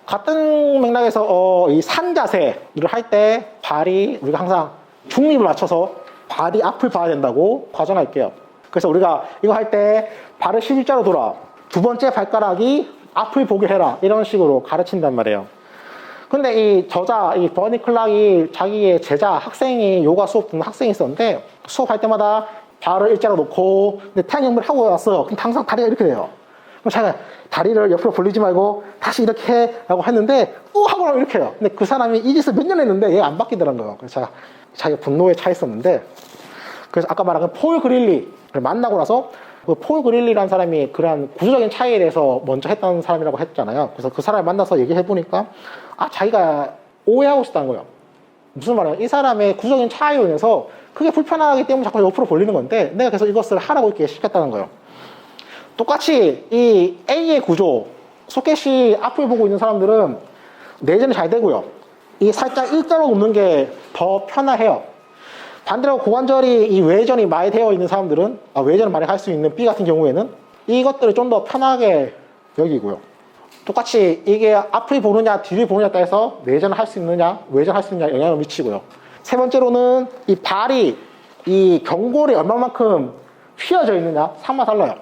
같은 맥락에서 이 산 자세를 할 때 발이 우리가 항상 중립을 맞춰서 발이 앞을 봐야 된다고 가정할게요. 그래서 우리가 이거 할 때 발을 11자로 돌아, 두 번째 발가락이 앞을 보게 해라, 이런 식으로 가르친단 말이에요. 근데 이 저자, 이 버니 클락이 자기의 제자, 학생이 요가 수업 듣는 학생이 있었는데, 수업할 때마다 발을 일자로 놓고, 근데 태양경을 하고 왔어요. 그럼 항상 다리가 이렇게 돼요. 그럼 자기가 다리를 옆으로 벌리지 말고 다시 이렇게 해 라고 했는데, 또 하고 나면 이렇게 해요. 근데 그 사람이 이 짓을 몇 년 했는데 얘가 안 바뀌더라는 거예요. 그래서 제가 자기가 분노에 차 있었는데, 그래서 아까 말한 폴 그릴리를 만나고 나서 그 폴 그릴리라는 사람이 그런 구조적인 차이에 대해서 먼저 했던 사람이라고 했잖아요. 그래서 그 사람을 만나서 얘기해보니까 자기가 오해하고 있었다는 거예요. 무슨 말이에요? 이 사람의 구조적인 차이로 인해서 그게 불편하기 때문에 자꾸 옆으로 벌리는 건데 내가 계속 이것을 하라고 이렇게 시켰다는 거예요. 똑같이 이 A의 구조, 소켓이 앞을 보고 있는 사람들은 내전이 잘 되고요. 이 살짝 일자로 눕는 게 더 편해요. 반대로 고관절이 이 외전이 많이 되어 있는 사람들은, 외전을 많이 할 수 있는 B 같은 경우에는 이것들을 좀 더 편하게 여기고요. 똑같이 이게 앞을 보느냐 뒤를 보느냐에 따라서 내전을 할 수 있느냐 외전을 할 수 있느냐 영향을 미치고요. 세 번째로는 이 발이 이 경골이 얼마만큼 휘어져 있느냐 상마 달라요.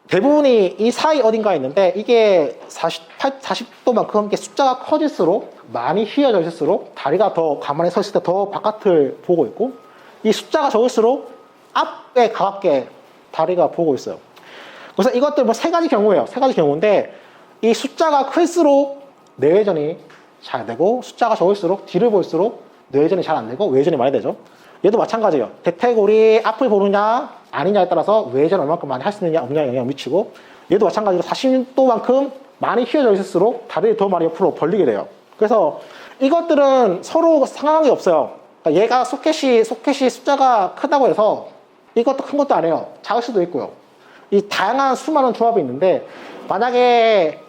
대부분이 이 사이 어딘가에 있는데 이게 40도만큼 숫자가 커질수록 많이 휘어져 있을수록 다리가 더 가만히 서 있을 때 더 바깥을 보고 있고, 이 숫자가 적을수록 앞에 가깝게 다리가 보고 있어요. 그래서 이것들 뭐 세 가지 경우예요. 세 가지 경우인데 이 숫자가 클수록 내외전이 잘 되고 숫자가 적을수록 뒤를 볼수록 내외전이 잘 안 되고 외전이 많이 되죠. 얘도 마찬가지예요. 대퇴골이 앞을 보느냐 아니냐에 따라서 외전 얼마큼 많이 할 수 있느냐 없느냐 영향을 미치고, 얘도 마찬가지로 40도만큼 많이 휘어져 있을수록 다리를 더 많이 옆으로 벌리게 돼요. 그래서 이것들은 서로 상관이 없어요. 그러니까 얘가 소켓이 숫자가 크다고 해서 이것도 큰 것도 아니에요. 작을 수도 있고요. 이 다양한 수많은 조합이 있는데, 만약에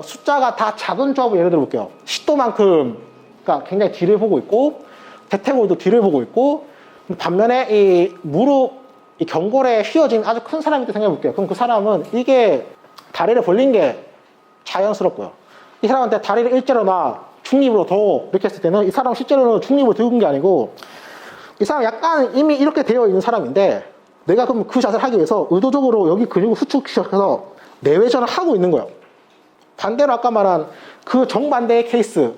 숫자가 다 작은 조합을 예를 들어 볼게요. 10도만큼 그러니까 굉장히 뒤를 보고 있고 대퇴골도 뒤를 보고 있고, 반면에 이 무릎, 이 경골에 휘어진 아주 큰 사람이 있다 생각해 볼게요. 그럼 그 사람은 이게 다리를 벌린 게 자연스럽고요. 이 사람한테 다리를 일자로 놔 중립으로 더 이렇게 했을 때는 이 사람은 실제로는 중립으로 들은 게 아니고, 이 사람 약간 이미 이렇게 되어 있는 사람인데 내가 그럼 그 자세를 하기 위해서 의도적으로 여기 근육을 후축시켜서 내외전을 하고 있는 거예요. 반대로 아까 말한 그 정반대의 케이스,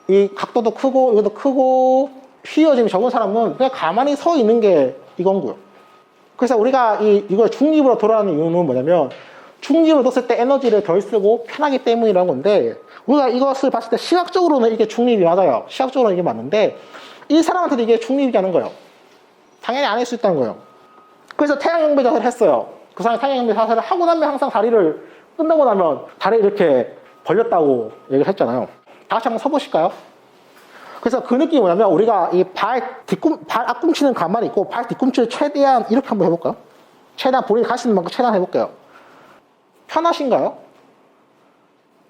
이 각도도 크고 이것도 크고 휘어짐이 적은 사람은 그냥 가만히 서 있는 게 이건고요. 그래서 우리가 이걸 중립으로 돌아가는 이유는 뭐냐면, 중립으로 뒀을 때 에너지를 덜 쓰고 편하기 때문이라는 건데, 우리가 이것을 봤을 때 시각적으로는 이게 중립이 맞아요. 시각적으로는 이게 맞는데 이 사람한테도 이게 중립이지 않은 거예요. 당연히 안 할 수 있다는 거예요. 그래서 태양경배 자세를 했어요. 그 사람이 태양경배 자세를 하고 나면 항상 다리를 끝나고 나면 다리를 이렇게 벌렸다고 얘기를 했잖아요. 다 같이 한번 서보실까요? 그래서 그 느낌이 뭐냐면, 우리가 이 발 앞꿈치는 가만히 있고 발 뒤꿈치를 최대한 이렇게 한번 해볼까요? 최대한 본인이 갈 수 있는 만큼 최대한 해볼게요. 편하신가요?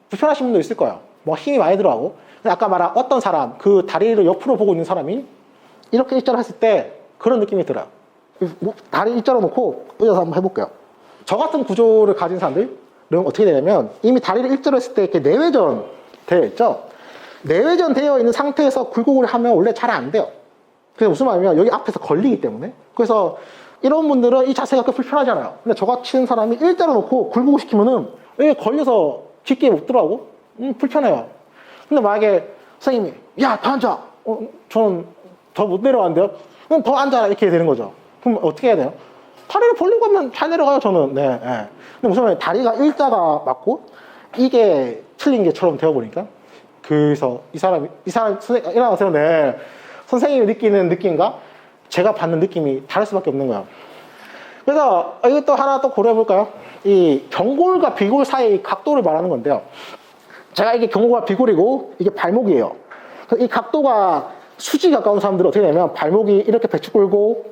불편하신 분도 있을 거예요. 뭐 힘이 많이 들어가고. 아까 말한 어떤 사람, 그 다리를 옆으로 보고 있는 사람이 이렇게 일자로 했을 때 그런 느낌이 들어요. 다리 일자로 놓고 의자서 한번 해볼게요. 저 같은 구조를 가진 사람들은 어떻게 되냐면, 이미 다리를 일자로 했을 때 이렇게 내외전 되어 있죠. 내외전 되어 있는 상태에서 굴곡을 하면 원래 잘 안 돼요. 그래서 무슨 말이냐면 여기 앞에서 걸리기 때문에. 그래서 이런 분들은 이 자세가 그렇게 불편하잖아요. 근데 저같이 는 사람이 일자로 놓고 굴곡을 시키면은 여기 걸려서 깊게 못 들어가고 불편해요. 근데 만약에 선생님이 야 더 앉아, 저는 더 못 내려가는데요. 그럼 더 앉아라 이렇게 되는 거죠. 그럼 어떻게 해야 돼요? 다리를 벌리고 하면 잘 내려가요, 저는. 네. 근데 무슨 말이에요? 다리가 일자가 맞고 이게 틀린 게처럼 되어보니까, 그래서 이 사람이 일어나세요. 네. 선생님이 느끼는 느낌과 제가 받는 느낌이 다를 수밖에 없는 거예요. 그래서 이것도 하나 또 고려해볼까요? 이 경골과 비골 사이의 각도를 말하는 건데요. 제가 이게 경골과 비골이고 이게 발목이에요. 이 각도가 수직이 가까운 사람들은 어떻게 되냐면 발목이 이렇게 배축 굴곡이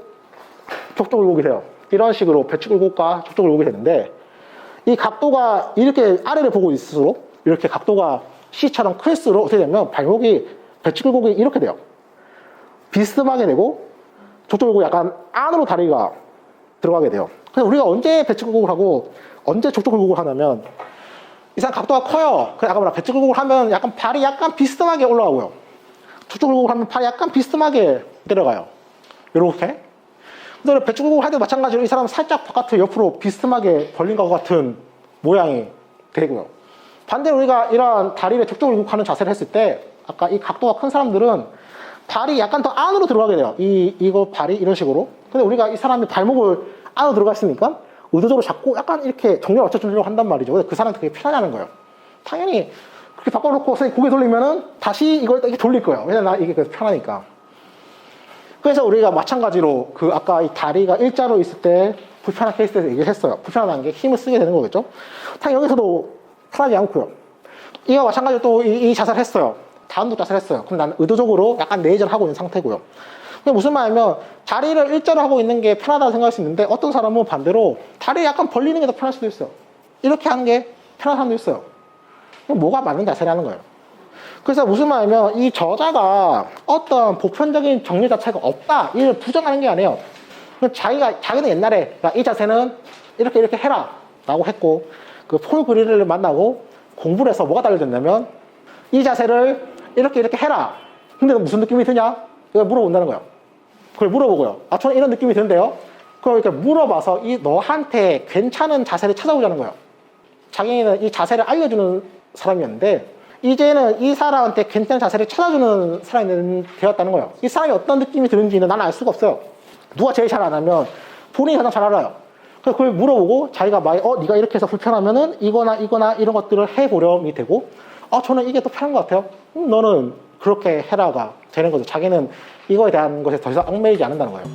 돼요. 이런 식으로 배축 굴곡과 족족 굴곡이 되는데, 이 각도가 이렇게 아래를 보고 있을수록 이렇게 각도가 C처럼 클수록 어떻게 되냐면 발목이 배축 굴곡이 이렇게 돼요. 비스듬하게 되고 족족 굴곡이 약간 안으로 다리가 들어가게 돼요. 그래서 우리가 언제 배축 굴곡을 하고 언제 족족 굴곡을 하냐면, 이 사람 각도가 커요. 그 아까 뭐라 배쪽 굴곡을 하면 약간 발이 약간 비스듬하게 올라가고요. 저쪽 굴곡을 하면 발이 약간 비스듬하게 내려가요. 요렇게. 근데 배쪽 굴곡을 할 때 마찬가지로 이 사람은 살짝 바깥으로 옆으로 비스듬하게 벌린 것 같은 모양이 되고요. 반대로 우리가 이런 다리를 족족 굴곡하는 자세를 했을 때 아까 이 각도가 큰 사람들은 발이 약간 더 안으로 들어가게 돼요. 이거 발이 이런 식으로. 근데 우리가 이 사람이 발목을 안으로 들어가 있으니까 의도적으로 자꾸 약간 이렇게 정렬 맞춰주려고 한단 말이죠. 근데 그 사람한테 그게 편하냐는 거예요. 당연히 그렇게 바꿔놓고 고개 돌리면은 다시 이걸 이렇게 돌릴 거예요. 왜냐면 이게 편하니까. 그래서 우리가 마찬가지로 그 아까 이 다리가 일자로 있을 때 불편한 케이스에서 얘기를 했어요. 불편하다는 게 힘을 쓰게 되는 거겠죠. 당연히 여기서도 편하지 않고요. 이와 마찬가지로 또 이 자세를 했어요. 다운독 자세를 했어요. 그럼 나는 의도적으로 약간 내전을 하고 있는 상태고요. 그게 무슨 말이냐면 다리를 일자로 하고 있는 게 편하다고 생각할 수 있는데 어떤 사람은 반대로 다리를 약간 벌리는 게 더 편할 수도 있어요. 이렇게 하는 게 편한 사람도 있어요. 그럼 뭐가 맞는 자세라는 거예요. 그래서 무슨 말이냐면 이 저자가 어떤 보편적인 정리 자체가 없다 이를 부정하는 게 아니에요. 자기는 옛날에 이 자세는 이렇게 해라 라고 했고 그 폴 그릴을 만나고 공부를 해서 뭐가 달라졌냐면 이 자세를 이렇게 해라. 근데 무슨 느낌이 드냐? 이걸 물어본다는 거예요. 그걸 물어보고요. 저는 이런 느낌이 드는데요. 그럼 이렇게 물어봐서 너한테 괜찮은 자세를 찾아보자는 거예요. 자기는 이 자세를 알려주는 사람이었는데 이제는 이 사람한테 괜찮은 자세를 찾아주는 사람이 되었다는 거예요. 이 사람이 어떤 느낌이 드는지는 나는 알 수가 없어요. 누가 제일 잘 아냐면 본인이 가장 잘 알아요. 그래서 그걸 물어보고 자기가 네가 이렇게 해서 불편하면은 이거나 이런 것들을 해보렴이 되고 저는 이게 더 편한 것 같아요. 너는 그렇게 해라가 되는 거죠. 자기는 이거에 대한 것에 더 이상 얽매이지 않는다는 거예요.